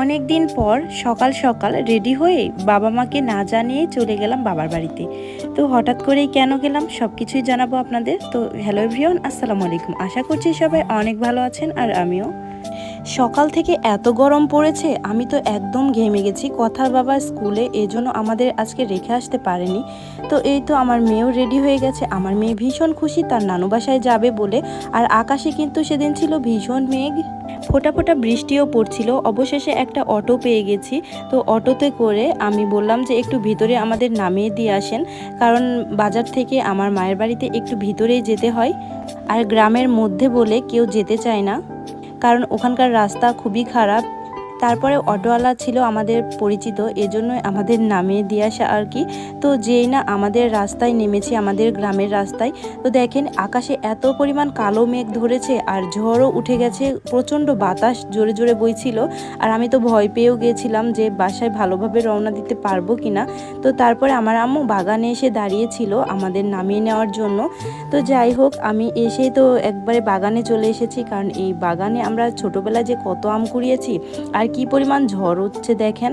অনেক দিন পর সকাল সকাল রেডি হয়ে বাবা মাকে না জানিয়ে চলে গেলাম বাবার বাড়িতে। তো হঠাৎ করেই কেন গেলাম সব কিছুই জানাবো আপনাদের। তো হ্যালো এভরিওয়ান, আসসালামু আলাইকুম। আশা করছি সবাই অনেক ভালো আছেন আর আমিও। সকাল থেকে এত গরম পড়েছে, আমি তো একদম ঘেমে গেছি। কথার বাবা স্কুলে, এজন্য আমাদের আজকে রেখে আসতে পারেনি। তো এই তো আমার মেয়েও রেডি হয়ে গেছে। আমার মেয়ে ভীষণ খুশি তার নানু বাসায় যাবে বলে। আর আকাশে কিন্তু সেদিন ছিল ভীষণ মেঘ, ফোঁটা ফোঁটা বৃষ্টিও পড়ছিল। অবশেষে একটা অটো পেয়ে গেছি। তো অটোতে করে আমি বললাম যে একটু ভিতরে আমাদের নামিয়ে দিয়ে আসেন, কারণ বাজার থেকে আমার মায়ের বাড়িতে একটু ভিতরেই যেতে হয়। আর গ্রামের মধ্যে বলে কেউ যেতে চায় না, কারণ ওখানকার রাস্তা খুবই খারাপ। তারপরে অটোওয়ালা ছিল আমাদের পরিচিত, এজন্যই আমাদের নামিয়ে দিয়ে আসা আর কি। তো যেই না আমাদের রাস্তায় নেমেছি, আমাদের গ্রামের রাস্তায়, তো দেখেন আকাশে এত পরিমাণ কালো মেঘ ধরেছে আর ঝড়ও উঠে গেছে। প্রচণ্ড বাতাস জোরে জোরে বইছিল। আর আমি তো ভয় পেয়েও গিয়েছিলাম যে বাসায় ভালোভাবে রওনা দিতে পারবো কিনা। তো তারপরে আমার আম্মু বাগানে এসে দাঁড়িয়েছিল আমাদের নামিয়ে নেওয়ার জন্য। তো যাই হোক, আমি এসেই তো একবারে বাগানে চলে এসেছি, কারণ এই বাগানে আমরা ছোটোবেলায় যে কত আম কুড়িয়েছি। আর কি পরিমাণ ঝড় হচ্ছে দেখেন।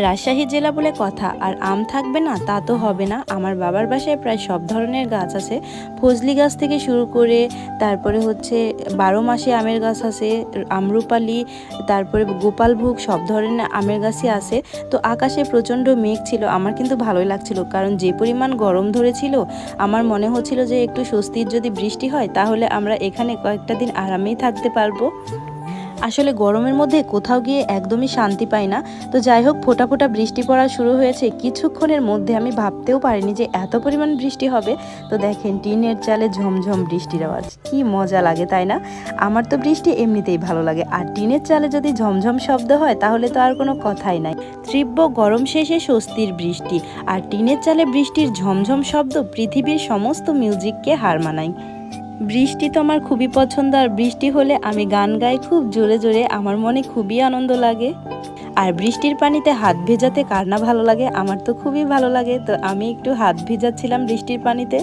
রাজশাহী জেলা বলে কথা, আর আম থাকবে না তা তো হবে না। আমার বাবার বাসায় প্রায় সব ধরনের গাছ আছে, ফজলি গাছ থেকে শুরু করে তারপরে হচ্ছে 12 মাসে আমের গাছ আছে, আমরুপালি, তারপরে গোপালভোগ, সব ধরনের আমের গাছই আছে। তো আকাশে প্রচণ্ড মেঘ ছিল, আমার কিন্তু ভালোই লাগছিল, কারণ যে পরিমাণ গরম ধরেছিল আমার মনে হচ্ছিল যে একটু স্বস্তির যদি বৃষ্টি হয় তাহলে আমরা এখানে কয়েকটা দিন আরামেই থাকতে পারবো। আসলে গরমের মধ্যে কোথাও গিয়ে একদমই শান্তি পাই না। তো যাই হোক, ফোঁটা ফোঁটা বৃষ্টি পড়া শুরু হয়েছে। কিছুক্ষণের মধ্যে আমি ভাবতেও পারিনি যে এত পরিমাণ বৃষ্টি হবে। তো দেখেন টিনের চালে ঝমঝম বৃষ্টির আওয়াজ, কি মজা লাগে তাই না? আমার তো বৃষ্টি এমনিতেই ভালো লাগে, আর টিনের চালে যদি ঝমঝম শব্দ হয় তাহলে তো আর কোনো কথাই নাই। তীব্র গরম শেষে স্বস্তির বৃষ্টি, আর টিনের চালে বৃষ্টির ঝমঝম শব্দ পৃথিবীর সমস্ত মিউজিককে হার মানায়। বৃষ্টি তো আমার খুবই পছন্দ, আর বৃষ্টি হলে আমি গান গাই খুব জোরে জোরে, আমার মনে খুবই আনন্দ লাগে। আর বৃষ্টির পানিতে হাত ভেজাতে কার না ভালো লাগে, আমার তো খুবই ভালো লাগে। তো আমি একটু হাত ভেজাচ্ছিলাম বৃষ্টির পানিতে।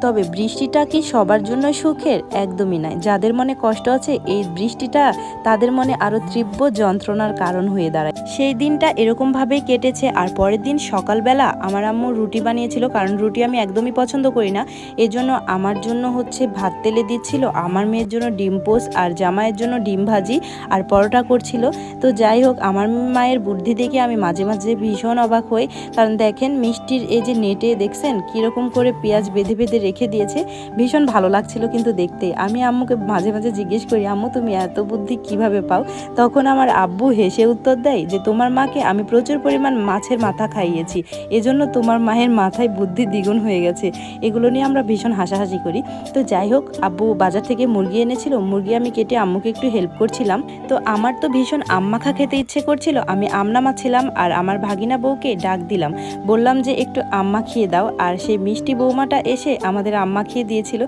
তবে বৃষ্টিটা কি সবার জন্য সুখের? একদমই নয়। যাদের মনে কষ্ট আছে, এই বৃষ্টিটা তাদের মনে আরো তীব্র যন্ত্রণার কারণ হয়ে দাঁড়ায়। সেই দিনটা এরকমভাবেই কেটেছে। আর পরের দিন সকালবেলা আমার আম্মু রুটি বানিয়েছিল, কারণ রুটি আমি একদমই পছন্দ করি না। এজন্য আমার জন্য হচ্ছে ভাত তেলে দিচ্ছিল, আমার মেয়ের জন্য ডিম পোস্ট, আর জামাইয়ের জন্য ডিম ভাজি আর পরোটা করছিল। তো যাই হোক, আমার মায়ের বুদ্ধি দেখে আমি মাঝে মাঝে ভীষণ অবাক হই, কারণ দেখেন মিষ্টির এই যে নেটে দেখছেন কীরকম করে পেঁয়াজ বেঁধে বেঁধে রেখে দিয়েছে, ভীষণ ভালো লাগছিল কিন্তু দেখতে। আমি আম্মুকে মাঝে মাঝে জিজ্ঞেস করি, আম্মু তুমি এত বুদ্ধি কিভাবে পাও? তখন আমার আব্বু হেসে উত্তর দেয় যে তোমার মাকে আমি প্রচুর পরিমাণ মাছের মাথা খাইয়েছি, এজন্য তোমার মায়ের মাথায় বুদ্ধি দ্বিগুণ হয়ে গেছে। এগুলো নিয়ে আমরা ভীষণ হাসাহাসি করি। তো যাই হোক, আব্বু বাজার থেকে মুরগি এনেছিল, মুরগি আমি কেটে আম্মুকে একটু হেল্প করছিলাম। তো আমার তো ভীষণ আম মাখা খেতে ইচ্ছে করছিল, আমি আম নামাচ্ছিলাম আর আমার ভাগিনা বউকে ডাক দিলাম, বললাম যে একটু আম মাখিয়ে দাও। আর সেই মিষ্টি বৌমাটা এসে আমাদের আম মাখিয়ে দিয়েছিল।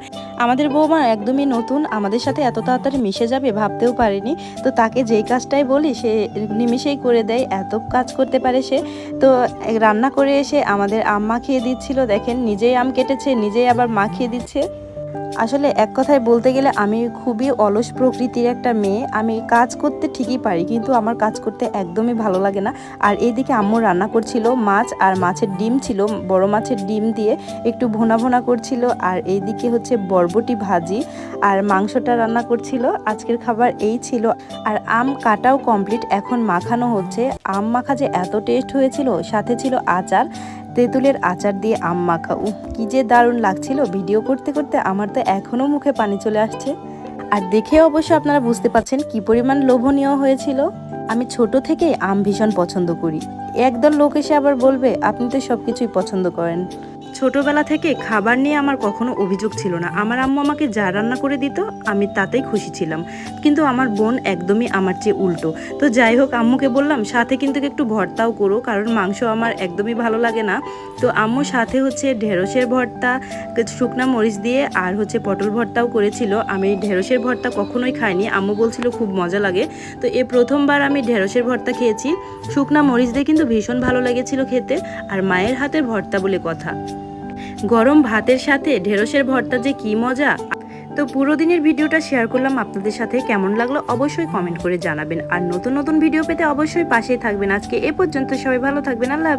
আমাদের বৌমা একদমই নতুন, আমাদের সাথে এত তাড়াতাড়ি মিশে যাবে ভাবতেও পারিনি। তো তাকে যেই কাজটাই বলি সে নিমিষেই করে দেয়, এত কাজ করতে পারে সে। তো রান্না করে এসে আমাদের আম মাখিয়ে দিচ্ছিল, দেখেন নিজেই আম কেটেছে, নিজেই আবার মাখিয়ে দিচ্ছে। আসলে এক কথায় বলতে গেলে আমি খুবই অলস প্রকৃতির একটা মেয়ে। আমি কাজ করতে ঠিকই পারি, কিন্তু আমার কাজ করতে একদমই ভালো লাগে না। আর এইদিকে আম্মু রান্না করছিল মাছ, আর মাছের ডিম ছিল, বড় মাছের ডিম দিয়ে একটু ভোনা ভোনা করছিল। আর এইদিকে হচ্ছে বরবটি ভাজি আর মাংসটা রান্না করছিল। আজকের খাবার এই ছিল। আর আম কাটাও কমপ্লিট, এখন মাখানো হচ্ছে। আম মাখা যে এত টেস্ট হয়েছিল, সাথে ছিল আচার, তেঁতুলের আচার দিয়ে আম মাখা। কি যে দারুণ লাগছিল, ভিডিও করতে করতে আমার তো এখনও মুখে পানি চলে আসছে। আর দেখে অবশ্য আপনারা বুঝতে পারছেন কি পরিমাণ লোভনীয় হয়েছিল। আমি ছোট থেকেই আম ভীষণ পছন্দ করি। একদল লোক এসে আবার বলবে আপনি তো সব কিছুই পছন্দ করেন। ছোটবেলা থেকে খাবার নিয়ে আমার কখনো অভিযোগ ছিল না। আমার আম্মু আমাকে যা রান্না করে দিত আমি তাতেই খুশি ছিলাম, কিন্তু আমার বোন একদমই আমার চেয়ে উল্টো। তো যাই হোক, আম্মুকে বললাম সাথে কিন্তু একটু ভর্তাও করো, কারণ মাংস আমার একদমই ভালো লাগে না। তো আম্মু সাথে হচ্ছে ঢেঁড়সের ভর্তা, শুকনা মরিচ দিয়ে, আর হচ্ছে পটল ভর্তাও করেছিল। আমি ঢেঁড়সের ভর্তা কখনোই খাইনি, আম্মু বলছিল খুব মজা লাগে। তো এ প্রথমবার আমি ঢেঁড়সের ভর্তা খেয়েছি, শুকনা মরিচ দিয়ে কিন্তু ভীষণ ভালো লেগেছিল খেতে। আর মায়ের হাতের ভর্তা বলে কথা, গরম ভাতের সাথে ঢেঁড়সের ভর্তা যে কি মজা। তো পুরো দিনের ভিডিওটা শেয়ার করলাম আপনাদের সাথে, কেমন লাগলো অবশ্যই কমেন্ট করে জানাবেন। আর নতুন নতুন ভিডিও পেতে অবশ্যই পাশেই থাকবেন। আজকে এ পর্যন্ত, সবাই ভালো থাকবেন। আল্লাহ হাফেজ।